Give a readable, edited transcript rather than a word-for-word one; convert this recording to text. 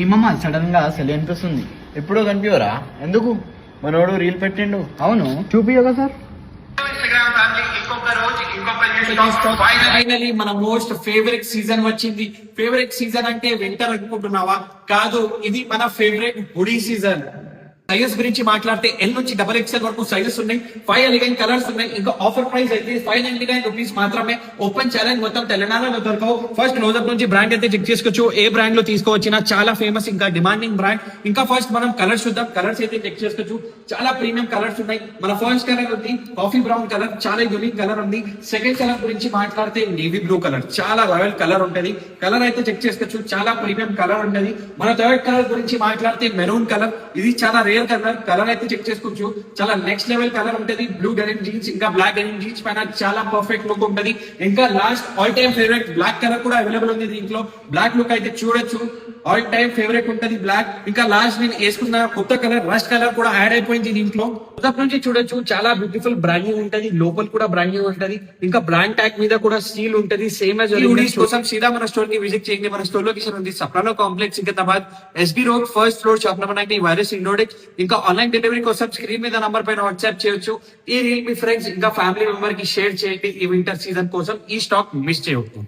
ఏమమ్మా సడన్ గా అసలు అనిపిస్తుంది? ఎప్పుడో కనిపించరా? ఎందుకు? మనోడు రీల్ పెట్టిండు. అవును, చూపియోగా సార్. ఫైనలీ మన మోస్ట్ ఫేవరెట్ సీజన్ వచ్చింది. ఫేవరెట్ సీజన్ అంటే వింటర్ అనుకుంటున్నావా? కాదు, ఇది మన ఫేవరెట్ హుడీ సీజన్. సైజెస్ గురించి మాట్లాడితే ఎల్ నుంచి XXL వరకు సైజెస్ ఉన్నాయి. 5 ఎలిగెంట్ కలర్స్ ఉన్నాయి. ఇంకా ఆఫర్ ప్రైస్ అయితే 599 రూపీస్ మాత్రమే. ఓపెన్ ఛాలెంజ్ మొత్తం తెలంగాణలో దొరకవు. ఫస్ట్ క్లోజప్ నుంచి బ్రాండ్ అయితే చెక్ చేసుకోవచ్చు. ఏ బ్రాండ్ లో తీసుకోవచ్చినా చాలా ఫేమస్, ఇంకా డిమాండింగ్ బ్రాండ్. ఇంకా ఫస్ట్ మనం కలర్స్ చూద్దాం. కలర్స్ అయితే చెక్ చేసుకోవచ్చు. చాలా ప్రీమియం కలర్స్ ఉన్నాయి. మన ఫస్ట్ కలర్ ఉంది కాఫీ బ్రౌన్ కలర్, చాలా యూనిక్ కలర్ ఉంది. సెకండ్ కలర్ గురించి మాట్లాడితే నేవీ బ్లూ కలర్, చాలా రాయల్ కలర్ ఉంటది. కలర్ అయితే చెక్ చేసుకోవచ్చు. చాలా ప్రీమియం కలర్ ఉంటది. మన థర్డ్ కలర్ గురించి మాట్లాడితే మెరూన్ కలర్, ఇది చాలా రేర్ కలర్. కలర్ అయితే చెక్ చేసుకోవచ్చు. చాలా నెక్స్ట్ లెవెల్ కలర్ ఉంటది. బ్లూ డెనిమ్ జీన్స్, ఇంకా బ్లాక్ డెనిమ్ జీన్స్ పైన చాలా పర్ఫెక్ట్ లుక్ ఉంటది. ఇంకా last all time favourite black colour కూడా అవైలబుల్ ఉంది దీంట్లో. బ్లాక్ లుక్ అయితే చూడొచ్చు. ఆల్ టైమ్ ఫేవరెట్ ఉంటది బ్లాక్. ఇంకా లాస్ట్ నేను వేసుకున్న కొత్త కలర్ రస్ట్ కలర్ కూడా యాడ్ అయిపోయింది దీంట్లో. మొదటి నుంచి చూడొచ్చు. చాలా బ్యూటిఫుల్ బ్రాండింగ్ ఉంటది. లోపల కూడా బ్రాండింగ్ ఉంటది. ఇంకా బ్రాండ్ ట్యాగ్ మీద కూడా సీల్ ఉంటది. సేమ్ యాజ్ హుడీస్ కోసం సీదా మన స్టోర్ కి విజిట్ చేయండి. మన స్టోర్ లొకేషన్ ఉంది Soprano complex, Secunderabad, SB road, first floor, shop number 90, వైరస్ ఇండోడెక్స్. ఇంకా ఆన్లైన్ డెలివరీ కోసం స్క్రీన్ మీద నంబర్ పైన వాట్సాప్ చేయొచ్చు. ఈ రీల్ మీ ఫ్రెండ్స్ ఇంకా ఫ్యామిలీ మెంబర్ కి షేర్ చేయండి. ఈ వింటర్ సీజన్ కోసం ఈ స్టాక్ మిస్ చేయవద్దు.